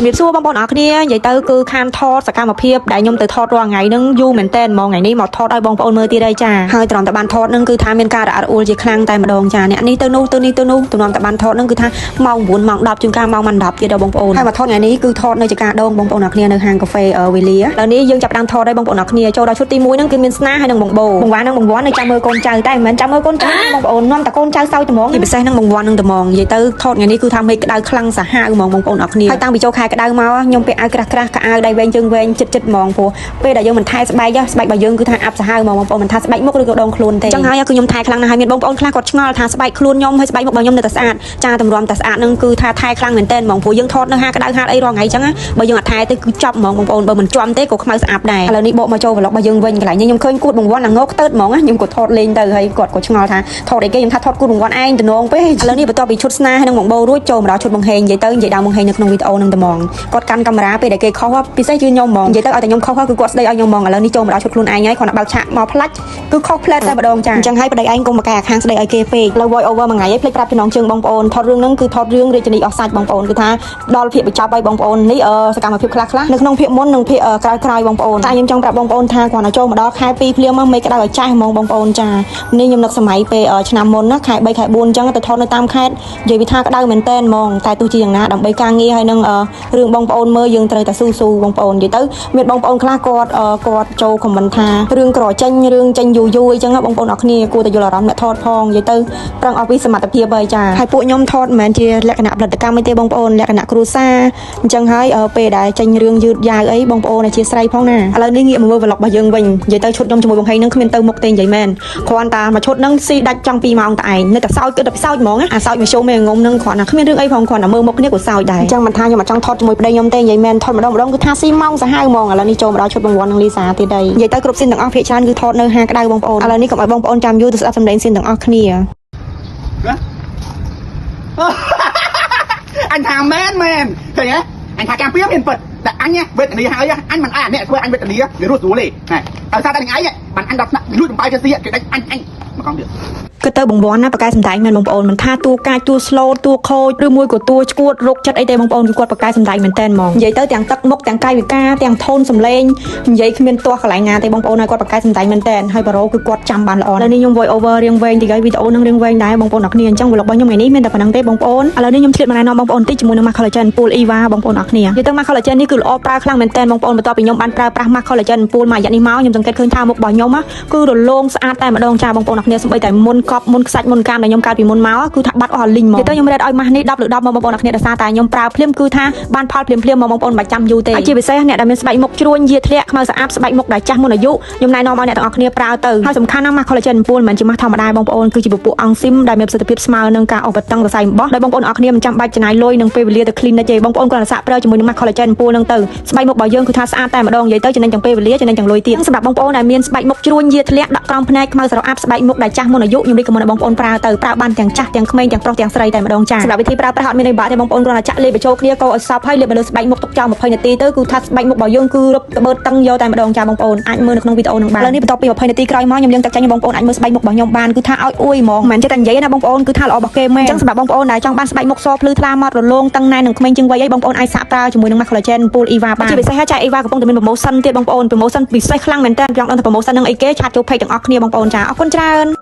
ជំរាបសួរបងប្អូនអរគ្នានិយាយទៅគឺខានថតសកម្មភាពដែលខ្ញុំទៅថតរាល់ថ្ងៃហ្នឹងយូរមែនតើហ្មងថ្ងៃនេះមកថតឲ្យបងប្អូនមើលទៀតហើយចាហើយត្រង់តែបានថតហ្នឹងគឺថាមានការរអាក់រអួលជាខ្លាំងតែម្ដងចាអ្នកនេះទៅនោះទៅនេះទៅនោះត្រង់តែបានថតហ្នឹងគឺថាម៉ោង9ម៉ោង10ជួនកាលម៉ោង10ទៀតដល់បងប្អូនហើយមកថតថ្ងៃនេះគឺថតនៅចកាដងបងប្អូនអរគ្នានៅហាងកាហ្វេវេលាឥឡូវនេះយើងចាប់ដើមថតឲ្យបងប្អូនអរគ្នាចូលដល់ឈុតទី1ហ្នឹងគឺមានស្នាហើយនឹងបងបោបងវ៉ានឹងបងវ៉ានៅចាំមើលកូនចៅតែមិនមែនចាំមើលកូនចៅបងប្អូននាំតែកូនចៅសោយត្មងពិសេសនឹងបងវ៉ានឹងត្មងនិយាយទៅថតថ្ងៃនេះគឺថាមេឃក្តៅខ្លាំងសាហាវហ្មងបងប្អូនអរគ្នាហើយតាំងពីចូលខែក្តៅមកខ្ញុំពាក់អាវក្រាស់ក្រាស់កៅអៅដៃវែងជើងវែងចិត្តហ្មងព្រោះពេលដែលយើងមិនថែស្បែកស្បែករបស់យើងគឺថាអាប់សាហាវហ្មងបងប្អូនមិនថាស្បែកមុខឬក៏ដងខ្លួនទេអញ្ចឹងហើយគឺខ្ញុំថែខ្លាំងណាស់ហើយមានបងប្អូនខ្លះគាត់ឆ្ងល់ថាស្បែកខ្លួនខ្ញុំហើយស្បែកមុខរបស់ខ្ញុំនៅតែស្អាតចាតម្រាំតែស្អាតនឹងគឺថាថែខ្លាំងមែនតើហ្មងព្រោះយើងថតនៅហាក្តៅហាតអីរាល់ថ្ងៃអញ្ចឹងបើយើងអត់ថែទេគឺចប់ហ្មងបងប្អូនបើមិនជាប់ទេក៏ខ្មៅស្អាតដែរឥឡូវនេះបកមកចូលប្លុករបស់យើងវិញកន្លែងនេះខ្ញុំឃើញគួតបងវ៉ាន់អាងោខ្ទើតហ្មងខ្ញុំក៏ថតលេងទៅហើយគាត់ក៏ឆ្ងល់ថាថតអីគេខ្ញុំថាថតគូតបងវ៉ាន់ឯងតំណងពេកឥឡូវនេះបន្ទាប់ពីឈុតស្នេហ៍ហើយនឹងបងបោរួចចូលមកដល់ឈុតបង្ហេងនិយាយទៅនិយាយដល់បង្ហេងនៅក្នុងវីដេអូនឹងត្មងគាត់កាន់កាមេរ៉ាពេលដែលគេខុសពិសេសគឺខ្ញុំហ្មងនិយាយទៅឲ្យតែខ្ញុំខុសគឺគាត់ស្ដីឲ្យខ្ញុំហ្មងឥឡូវនេះចូលមកដល់ឈុតខ្លួនឯងហើយគាត់បើកឆាកមកផ្លាច់គឺខុសផ្លែតតែម្ដងចាអញ្ចឹងហើយប្តីឯងកុំមកកែអាខាងស្ដីឲ្យគេពេកលើ voice over មួយថ្ងៃឯងភ្លេចប្រាប់ចំណងជើងបងប្អូនថតរឿងហ្នឹងគឺថតរឿងរាជនីអស់សាច់បងប្អូនគឺថាដល់ភាគបញ្ចប់ហើយបងប្អូននេះសកម្មភាពខ្លះនៅក្នុងភាគមុននិងភាគក្រោយបងប្អូនតែខ្ញុំចង់ប្រាប់បងប្អូនថាគាត់ទៅចូលមកដល់ខែ2ភ្លាមមកមេក្តៅឲ្យចាស់ហ្មងបងប្អូនចានេះខ្ញុំនឹកសម័យពេលឆ្នាំមុនណាខែ3ខែ4អញ្ចឹងទៅថតនៅតាមខេត្តនិយាយវាថាក្តៅមែនតែនហ្មងតែទោះជាយ៉ាងណាដើម្បីការងារហើយនឹងរឿងបងប្អូនមើលយើងត្រូវតែស៊ូបងប្អូននិយាយទៅមានបងប្អូនខ្លះគាត់ចូលខមមិនថារឿងក្រចេញរឿងចេញយូរអញ្ចឹងបងប្អូនអរគ្នាគួរតែយល់អារម្មណ៍អ្នកថតផងនិយាយទៅប្រឹងអស់ពីសមត្ថភាពហើយចាហើយពួកខ្ញុំថតមិនមែនជាលក្ខណៈផលិតកម្មទេបងប្អូនលក្ខណៈគ្រួសារអញ្ចឹងហើយពេលដែលចេញរឿងយឺតយ៉ាវអីបងប្អូនអធិស្ឋានផងណាឥឡូវនេះងាកមកមើល vlog របស់យើងវិញនិយាយទៅឈុតខ្ញុំជាមួយបងហេងនឹងគ្មានទៅមុខទេនិយាយមែនគ្រាន់តែមួយឈុតហ្នឹងស៊ីដាច់ចង់2ម៉ោងតែឯងនៅតែសោចគឺតែសោចហ្មងអាសោចមួយជុំឯងងុំហ្នឹងគ្រាន់តែគ្មានរឿងអីផងគ្រាន់តែមើលមុខគ្នាក៏សោចដែរអញ្ចឹងមិនថាខ្ញុំអត់ចង់ថតជាមួយប្តីខ្ញុំទេនិយាយមែនថតម្ដងគឺថាស៊ីម៉ោងសាហាវហ្មងឥឡូវនេះចូលមកដល់ឈុតបងវ៉ាន់នឹងលីសាទៀតហើយនិយាយទៅគ្រប់ស៊ីនទាំងអស់ភាគច្រើនគឺថតនៅហាក្តៅបងប្អូនឥឡូវនេះកុំឲ្យបងប្អូនចាំយូរទៅស្ដាប់សំឡេងស៊ីនទាំងអស់គ្នាអញថាមែនឃើញទេអញថាការពៀមានពិតតែអញវេទនាហើយអញមិនអាអ្នកធ្វើអញវេទនាវារស់ស្រួលទេណែដោយសារតែថ្ងៃបានអញដល់ថ្នាក់លួចបំបាយទៅស៊ីគេដាច់អញមកកង់ទៀតគឺទៅបងវ៉ាន់ណាបកកែសំដែងមែនបងប្អូនមិនថាតួកាចតួស្លូតតួខូចឬមួយក៏តួឈួតរោគចិត្តអីទេបងប្អូនគឺគាត់បកកែសំដែងមែនតែនហ្មងនិយាយទៅទាំងទឹកមុខទាំងកាយវិការទាំងថូនសំឡេងនិយាយគ្មានទាស់កន្លែងណាទេបងប្អូនហើយគាត់បកកែសំដែងមែនតែនហើយបារោគឺគាត់ចាំបានល្អឥឡូវនេះខ្ញុំ voice over រៀងវែងតិចហើយវីដេអូនឹងរៀងវែងដែរបងប្អូនអរគ្នាអញ្ចឹង vlog របស់ខ្ញុំថ្ងៃនេះមានតែប៉ុណ្្នឹងទេបងប្អូនឥឡូវនេះខ្ញុំឆ្លៀតមកណែនាំបងប្អូនតិចជាមួយនឹង Mac Collagen Pool Eva បងប្អូនអរគ្នានិយាយទៅ Mac Collagen នេះគឺល្អប្រើខ្លាំងមែនតែនបងប្អូនបន្ទាប់ពីខ្ញុំបានប្រើប្រាស់ Mac Collagen Pool មួយរយៈនេះមកខ្ញុំសង្កេតឃើញថាមុខរបស់ខ្ញុំគឺរលោងស្អាតតែម្ដងចាបងប្អូនអរគ្នាសូម្បីតែមុនកប់មុនខ្សាច់មុនកាមដែលខ្ញុំកើតពីមុនមកគឺថាបាត់អស់លីងហ្មងនិយាយទៅខ្ញុំរែតឲ្យម៉ាស់នេះ10លើ10មកបងប្អូនអរគ្នាដោយសារតែខ្ញុំប្រើភ្លាមគឺថាបានផលភ្លាមមកបងប្អូនមិនចាំយូរទេជាពិសេសអ្នកដែលមានស្បែកមុខជ្រួញយាធ្លាក់ខ្មៅស្អាតស្បែកមុខដែលចាស់មុនអាយុខ្ញុំណែនាំឲ្យអ្នកទាំងអស់គ្នាប្រើទៅហើយសំខាន់ណាស់ Mac Collagen Pool មិនមែនជាម៉ាស់ធម្មតាបងប្អូនគឺជាពពួកអង់ស៊ីមដែលមានប្រសិទ្ធភាពស្មើនឹងការអុសបតឹងសរសៃអំបោះដោយបងប្អូនអរគ្នាមិនចាំបាច់ចំណាយលុយនឹងពេលវេលាទៅ clinic ទេបងប្អូនគ្រាន់តែសាកប្រើជាមួយនឹង Mac Collagen Pool នឹងទៅស្បែកមុខរបស់យើងគឺថាស្អាតតែម្ដងនិយាយទៅចំណេញទាំងពេលវេលាចំណេញទាំងលុយទៀតសម្រាប់បងប្អូនដែលមានស្បែកមុខជ្រួញយាធ្លាក់ដក់ក្រោមភ្នែកខ្មៅស្រអាប់ស្បែកមុខដែលចាស់មុនអាយុខ្ញុំរីកមិនឲ្យបងប្អូនប្រើទៅប្រើបានទាំងចាស់ទាំងក្មេងទាំងប្រុសទាំងស្រីតែម្ដងចាសម្រាប់វិធីប្រើប្រាស់អត់មានអីបាក់ទេបងប្អូនគ្រាន់តែចាក់លេបបញ្ចូលគ្នាកូរឲ្យសព្វហើយលេបលើស្បែកមុខទុកចោល20នាទីទៅគឺថាស្បែកមុខរបស់យើងគឺរឹបក្បឺតតឹងយកតែម្ដងចាបងប្អូនអាចមើលនៅក្នុងវីដេអូនឹងបានឥឡូវនេះបន្ទាប់ពី20នាទីក្រោយមកខ្ញុំយើងចាក់ចាញ់បងប្អូនអាចមើលស្បែកមុខរបស់ខ្ញុំបានគឺថាឲ្យអួយហ្មងមិនមែនចេះតែនិយាយណាបងប្អូនគឺថាល្អរបស់គេមែនអញ្ចឹងសម្រាប់បងប្អូនដែលចង់បានស្បែកមុខសភ្លឺថ្លាម៉ត់រលោងតឹងណែននឹងក្មេងជាងវ័យអីបងប្អូនអាចសាកប្រើជាមួយនឹង Mac Collagen Pool Eva បានជាពិសេសចា Eva កំពុងតែមាន promotion ទៀតបងប្អូន promotion ពិសេសខ្លាំងមែនតើចង់ដឹងថា promotion នឹងអីគេឆាតចូល page ទាំងអស់គ្នាបងប្អូនចាអរគុណច្រើន